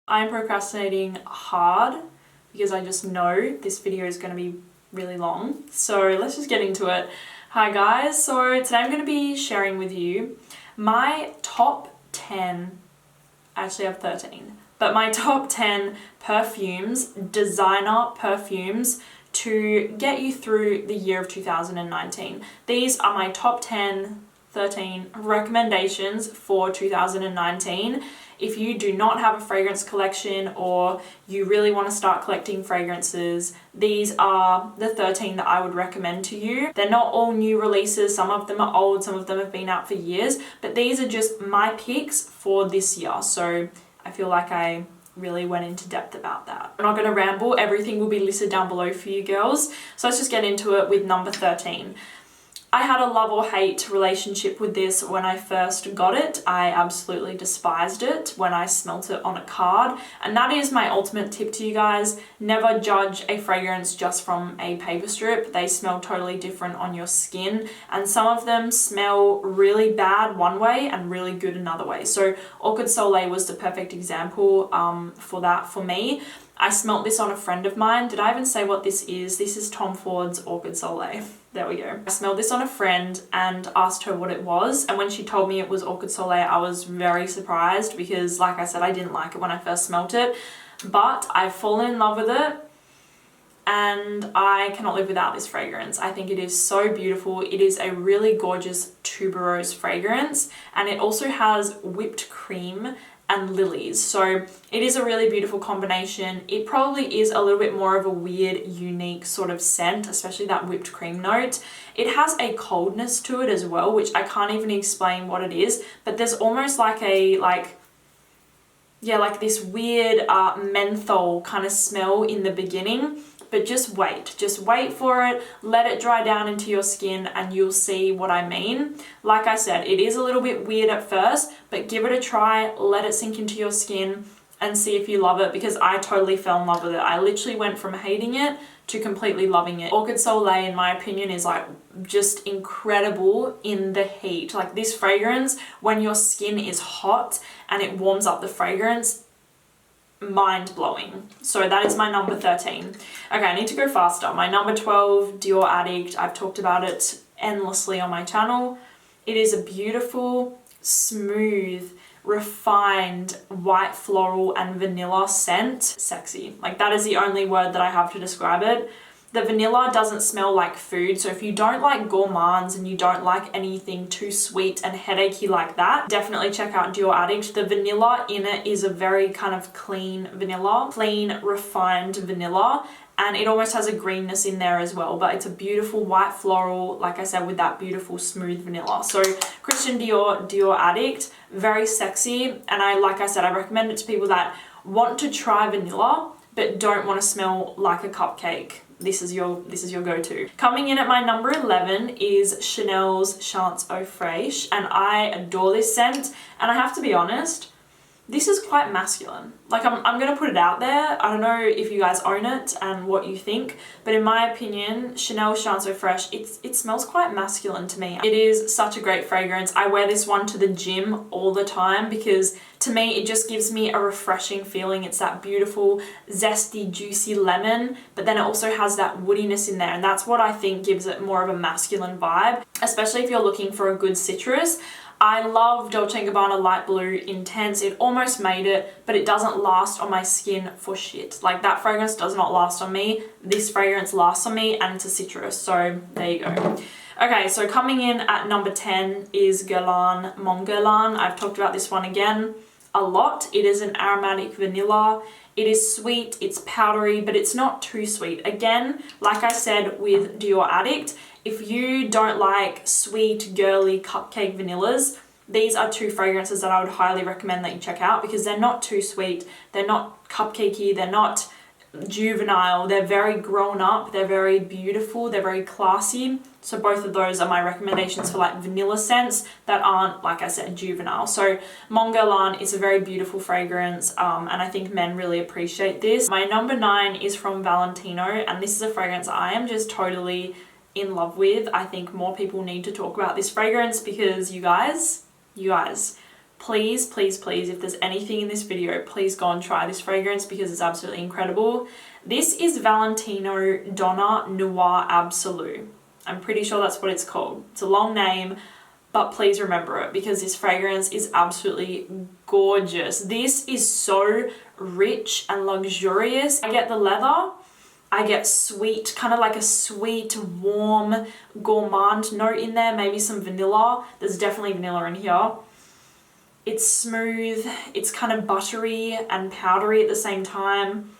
I'm procrastinating hard because I just know this video is going to be really long. So let's just get into it. Hi guys, so today I'm going to be sharing with you my top 10, actually I have 13, but my top 10 perfumes, designer perfumes to get you through the year of 2019. These are my top 13 recommendations for 2019. If you do not have a fragrance collection or you really want to start collecting fragrances, these are the 13 that I would recommend to you. They're not all new releases, some of them are old, some of them have been out for years, but these are just my picks for this year. So I feel like I really went into depth about that. I'm not going to ramble, everything will be listed down below for you girls. So let's just get into it with number 13. I had a love or hate relationship with this when I first got it. I absolutely despised it when I smelt it on a card. And that is my ultimate tip to you guys. Never judge a fragrance just from a paper strip. They smell totally different on your skin. And some of them smell really bad one way and really good another way. So Eau de Soleil was the perfect example for that for me. I smelt this on a friend of mine. Did I even say what this is? This is Tom Ford's Eau de Soleil. There we go. I smelled this on a friend and asked her what it was. And when she told me it was Eau de Soleil, I was very surprised because, like I said, I didn't like it when I first smelt it. But I've fallen in love with it and I cannot live without this fragrance. I think it is so beautiful. It is a really gorgeous tuberose fragrance and it also has whipped cream and lilies. So it is a really beautiful combination. It probably is a little bit more of a weird, unique sort of scent, especially that whipped cream note. It has a coldness to it as well, which I can't even explain what it is, but there's almost like a, like this weird menthol kind of smell in the beginning. But just wait for it, let it dry down into your skin and you'll see what I mean. Like I said, it is a little bit weird at first, but give it a try, let it sink into your skin and see if you love it, because I totally fell in love with it. I literally went from hating it to completely loving it. Eau de Soleil, in my opinion, is like just incredible in the heat. Like this fragrance, when your skin is hot and it warms up the fragrance, mind-blowing. So that is my number 13. Okay, I need to go faster. My number 12, Dior Addict. I've talked about it endlessly on my channel. It is a beautiful, smooth, refined, white floral and vanilla scent. Sexy. Like that is the only word that I have to describe it. The vanilla doesn't smell like food, so if you don't like gourmands and you don't like anything too sweet and headachy like that, definitely check out Dior Addict. The vanilla in it is a very kind of clean vanilla, clean, refined vanilla, and it almost has a greenness in there as well, but it's a beautiful white floral, like I said, with that beautiful smooth vanilla. So Christian Dior, Dior Addict, very sexy, and like I said, I recommend it to people that want to try vanilla but don't want to smell like a cupcake. This is your go-to. Coming in at my number 11 is Chanel's Chance Eau Fraiche, and I adore this scent, and I have to be honest, this is quite masculine. Like I'm gonna put it out there. I don't know if you guys own it and what you think, but in my opinion, Chanel Chance Eau Fraiche, it smells quite masculine to me. It is such a great fragrance. I wear this one to the gym all the time because to me, it just gives me a refreshing feeling. It's that beautiful, zesty, juicy lemon, but then it also has that woodiness in there, and that's what I think gives it more of a masculine vibe, especially if you're looking for a good citrus. I love Dolce & Gabbana Light Blue Intense. It almost made it, but it doesn't last on my skin for shit. Like that fragrance does not last on me. This fragrance lasts on me and it's a citrus, so there you go. Okay, so coming in at number 10 is Guerlain Mon Guerlain. I've talked about this one again a lot. It is an aromatic vanilla. It is sweet, it's powdery, but it's not too sweet. Again, like I said with Dior Addict, if you don't like sweet, girly, cupcake vanillas, these are two fragrances that I would highly recommend that you check out because they're not too sweet, they're not cupcakey, they're not juvenile, they're very grown up, they're very beautiful, they're very classy. So both of those are my recommendations for like vanilla scents that aren't, like I said, juvenile. So Mon Guerlain is a very beautiful fragrance and I think men really appreciate this. My number 9 is from Valentino, and this is a fragrance I am just totally in love with. I think more people need to talk about this fragrance because you guys, please, please, please, if there's anything in this video, please go and try this fragrance because it's absolutely incredible. This is Valentino Donna Noir Absolu. I'm pretty sure that's what it's called. It's a long name, but please remember it because this fragrance is absolutely gorgeous. This is so rich and luxurious. I get the leather, I get sweet, kind of like a sweet, warm, gourmand note in there, maybe some vanilla. There's definitely vanilla in here. It's smooth, it's kind of buttery and powdery at the same time.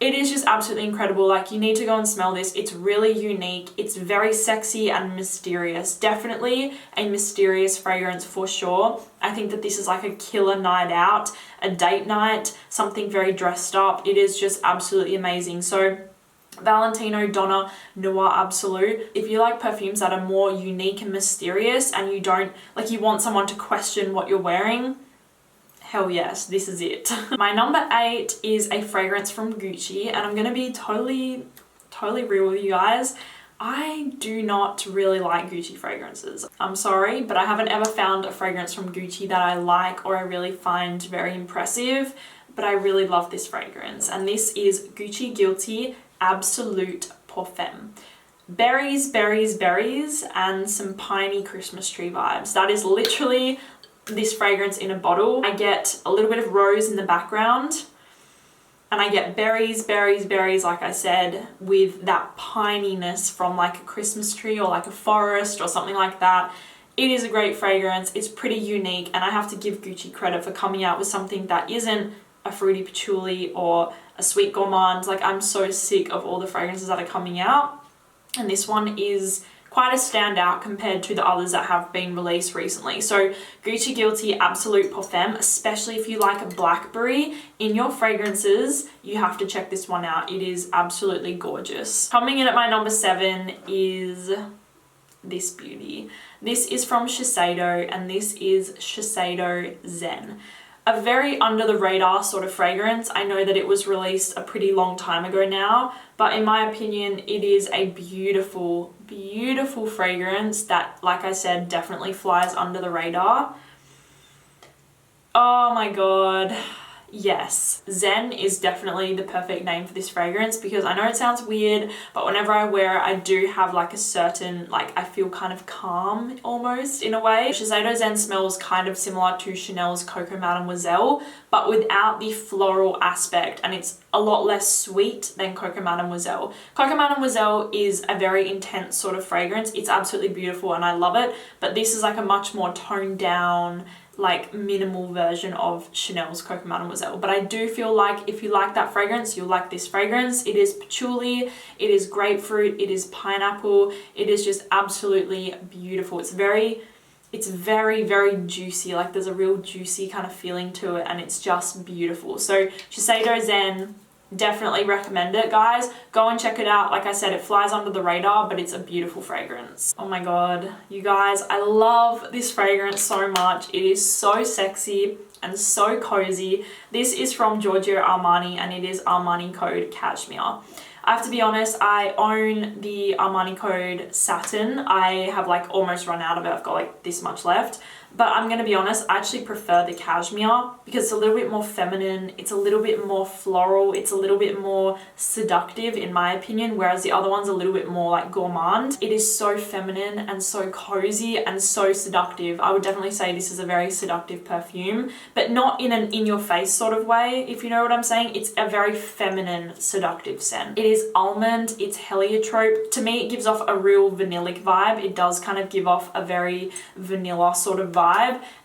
It is just absolutely incredible. Like, you need to go and smell this. It's really unique. It's very sexy and mysterious. Definitely a mysterious fragrance for sure. I think that this is like a killer night out, a date night, something very dressed up. It is just absolutely amazing. So Valentino Donna Noir Absolu. If you like perfumes that are more unique and mysterious and you don't, like, you want someone to question what you're wearing, hell yes, this is it. My number 8 is a fragrance from Gucci, and I'm gonna be totally real with you guys. I do not really like Gucci fragrances. I'm sorry, but I haven't ever found a fragrance from Gucci that I like or I really find very impressive, but I really love this fragrance. And this is Gucci Guilty Absolute Parfum. Berries, berries, berries, and some piney Christmas tree vibes. That is literally this fragrance in a bottle. I get a little bit of rose in the background, and I get berries, berries, berries, like I said, with that pininess from like a Christmas tree or like a forest or something like that. It is a great fragrance. It's pretty unique, and I have to give Gucci credit for coming out with something that isn't a fruity patchouli or a sweet gourmand. Like, I'm so sick of all the fragrances that are coming out, and this one is quite a standout compared to the others that have been released recently. So Gucci Guilty Absolute Parfum, especially if you like a blackberry in your fragrances, you have to check this one out. It is absolutely gorgeous. Coming in at my number 7 is this beauty. This is from Shiseido, and this is Shiseido Zen. A very under the radar sort of fragrance. I know that it was released a pretty long time ago now, but in my opinion, it is a beautiful, beautiful fragrance that, like I said, definitely flies under the radar. Oh my God. Yes, Zen is definitely the perfect name for this fragrance because I know it sounds weird, but whenever I wear it, I do have like a certain, like, I feel kind of calm almost in a way. Shiseido Zen smells kind of similar to Chanel's Coco Mademoiselle, but without the floral aspect, and it's a lot less sweet than Coco Mademoiselle. Coco Mademoiselle is a very intense sort of fragrance. It's absolutely beautiful and I love it, but this is like a much more toned down, like minimal version of Chanel's Coco Mademoiselle. But I do feel like if you like that fragrance, you'll like this fragrance. It is patchouli, it is grapefruit, it is pineapple. It is just absolutely beautiful. It's very, very juicy. Like, there's a real juicy kind of feeling to it, and it's just beautiful. So Shiseido Zen, definitely recommend it, guys. Go and check it out. Like I said, it flies under the radar, but it's a beautiful fragrance. Oh my God, you guys, I love this fragrance so much. It is so sexy and so cozy. This is from Giorgio Armani, and it is Armani Code Cashmere. I have to be honest, I own the Armani Code Satin. I have like almost run out of it. I've got like this much left. But I'm gonna be honest, I actually prefer the cashmere because it's a little bit more feminine, it's a little bit more floral, it's a little bit more seductive in my opinion, whereas the other one's a little bit more like gourmand. It is so feminine and so cozy and so seductive. I would definitely say this is a very seductive perfume, but not in an in-your-face sort of way, if you know what I'm saying. It's a very feminine, seductive scent. It is almond, it's heliotrope. To me, it gives off a real vanillic vibe. It does kind of give off a very vanilla sort of vibe.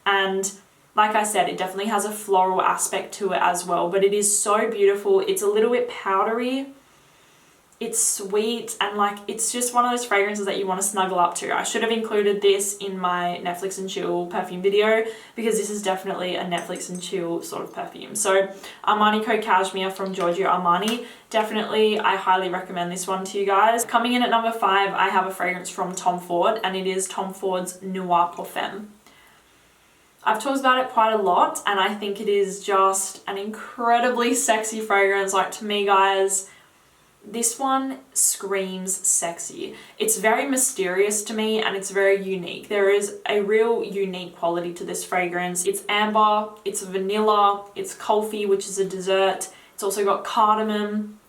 And like I said, it definitely has a floral aspect to it as well, but it is so beautiful. It's a little bit powdery, it's sweet, and like, it's just one of those fragrances that you want to snuggle up to. I should have included this in my Netflix and chill perfume video because this is definitely a Netflix and chill sort of perfume. So Armani Code Cashmere from Giorgio Armani, definitely, I highly recommend this one to you guys. Coming in at number 5, I have a fragrance from Tom Ford, and it is Tom Ford's Noir Parfum. I've talked about it quite a lot, and I think it is just an incredibly sexy fragrance. Like, to me, guys, This one screams sexy. It's very mysterious to me and it's very unique. There is a real unique quality to this fragrance. It's amber, it's vanilla, it's coffee, which is a dessert. It's also got cardamom.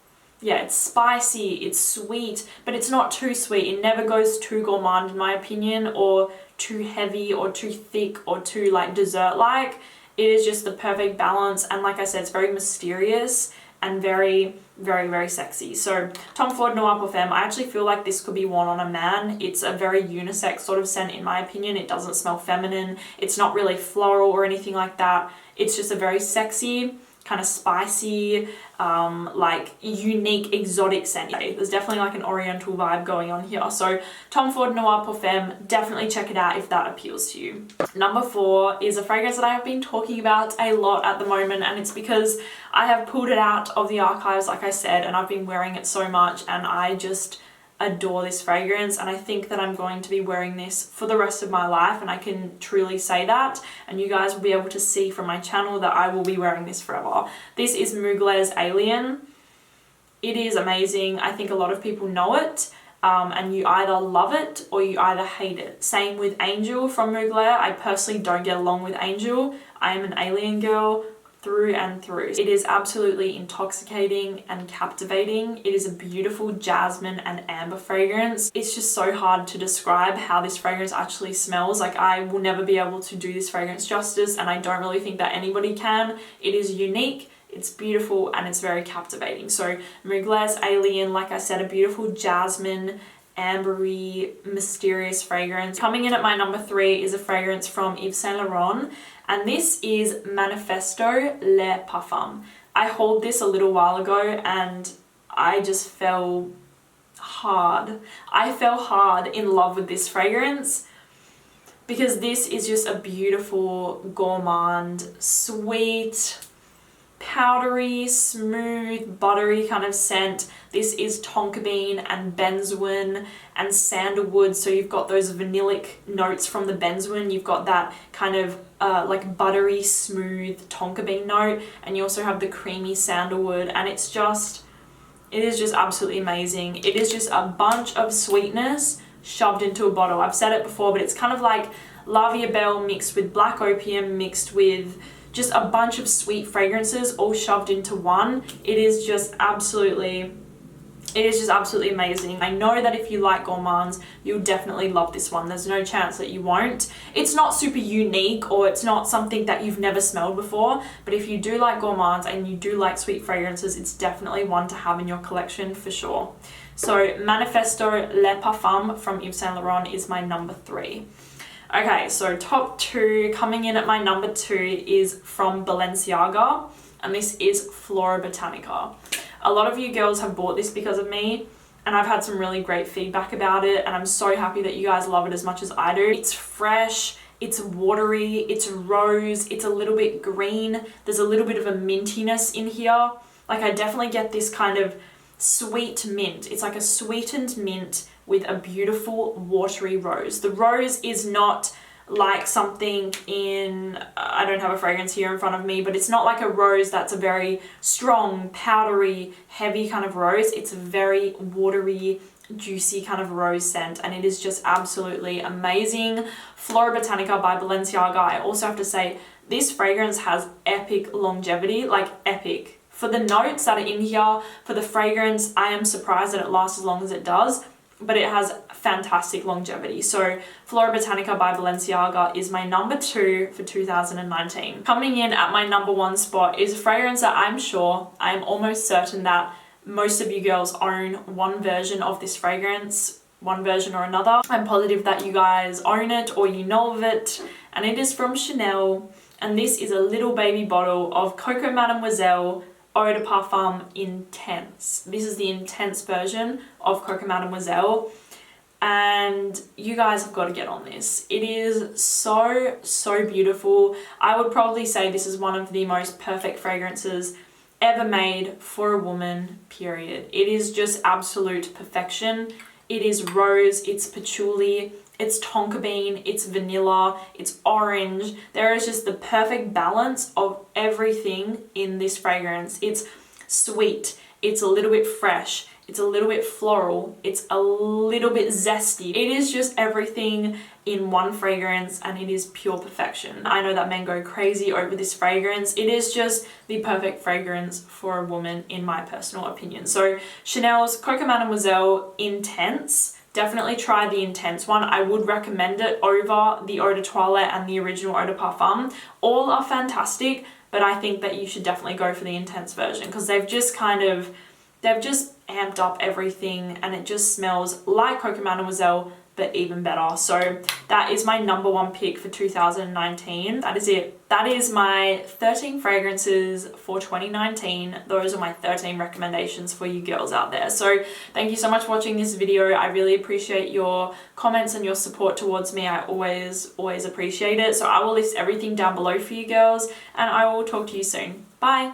Yeah, it's spicy, it's sweet, but it's not too sweet. It never goes too gourmand in my opinion, or too heavy or too thick or too like dessert-like. It is just the perfect balance, and like I said, it's very mysterious and very, very, very sexy. So Tom Ford Noir Parfum, I actually feel like this could be worn on a man. It's a very unisex sort of scent in my opinion. It doesn't smell feminine. It's not really floral or anything like that. It's just a very sexy, kind of spicy, like unique, exotic scent. There's definitely like an oriental vibe going on here. So Tom Ford Noir Parfum, definitely check it out if that appeals to you. Number 4 is a fragrance that I have been talking about a lot at the moment, and it's because I have pulled it out of the archives, like I said, and I've been wearing it so much, and I just adore this fragrance, and I think that I'm going to be wearing this for the rest of my life, and I can truly say that, and you guys will be able to see from my channel that I will be wearing this forever. This is Mugler's Alien. It is amazing. I think a lot of people know it, and you either love it or you either hate it. Same with Angel from Mugler. I personally don't get along with Angel. I am an Alien girl through and through. It is absolutely intoxicating and captivating. It is a beautiful jasmine and amber fragrance. It's just so hard to describe how this fragrance actually smells. Like, I will never be able to do this fragrance justice, and I don't really think that anybody can. It is unique, it's beautiful, and it's very captivating. So Mugler's Alien, like I said, a beautiful jasmine, ambery, mysterious fragrance. Coming in at my number 3 is a fragrance from Yves Saint Laurent, and this is Manifesto Le Parfum. I hauled this a little while ago and I just fell hard. I fell hard in love with this fragrance because this is just a beautiful, gourmand, sweet, powdery, smooth, buttery kind of scent. This is tonka bean and benzoin and sandalwood, so you've got those vanillic notes from the benzoin, you've got that kind of like buttery, smooth tonka bean note, and you also have the creamy sandalwood, and it is just absolutely amazing. It is just a bunch of sweetness shoved into a bottle. I've said it before, but it's kind of like La Vie est Belle mixed with black opium mixed with just a bunch of sweet fragrances all shoved into one. It is just absolutely amazing. I know that if you like gourmands, you'll definitely love this one. There's no chance that you won't. It's not super unique, or it's not something that you've never smelled before, but if you do like gourmands and you do like sweet fragrances, it's definitely one to have in your collection for sure. So Manifesto Le Parfum from Yves Saint Laurent is my number 3. Okay, so top 2, coming in at my number 2 is from Balenciaga, and this is Flora Botanica. A lot of you girls have bought this because of me, and I've had some really great feedback about it, and I'm so happy that you guys love it as much as I do. It's fresh, it's watery, it's rose, it's a little bit green, there's a little bit of a mintiness in here. Like, I definitely get this kind of sweet mint. It's like a sweetened mint with a beautiful watery rose. The rose is not like something in, I don't have a fragrance here in front of me, but it's not like a rose that's a very strong, powdery, heavy kind of rose. It's a very watery, juicy kind of rose scent, and it is just absolutely amazing. Flora Botanica by Balenciaga. I also have to say, this fragrance has epic longevity, like epic. For the notes that are in here, for the fragrance, I am surprised that it lasts as long as it does, but it has fantastic longevity. So Flora Botanica by Balenciaga is my number 2 for 2019. Coming in at my number 1 spot is a fragrance that I am almost certain that most of you girls own one version of this fragrance, one version or another. I'm positive that you guys own it or you know of it, and it is from Chanel, and this is a little baby bottle of Coco Mademoiselle Eau de Parfum Intense. This is the intense version of Coco Mademoiselle, and you guys have got to get on this. It is so, so beautiful. I would probably say this is one of the most perfect fragrances ever made for a woman, period. It is just absolute perfection. It is rose, it's patchouli, it's tonka bean, it's vanilla, it's orange. There is just the perfect balance of everything in this fragrance. It's sweet, it's a little bit fresh, it's a little bit floral, it's a little bit zesty. It is just everything in one fragrance, and it is pure perfection. I know that men go crazy over this fragrance. It is just the perfect fragrance for a woman in my personal opinion. So Chanel's Coco Mademoiselle Intense. Definitely try the Intense one. I would recommend it over the Eau de Toilette and the original Eau de Parfum. All are fantastic, but I think that you should definitely go for the Intense version because they've just amped up everything, and it just smells like Coco Mademoiselle, but even better. So that is my number one pick for 2019. That is it. That is my 13 fragrances for 2019. Those are my 13 recommendations for you girls out there. So thank you so much for watching this video. I really appreciate your comments and your support towards me. I always appreciate it. So I will list everything down below for you girls, and I will talk to you soon. Bye.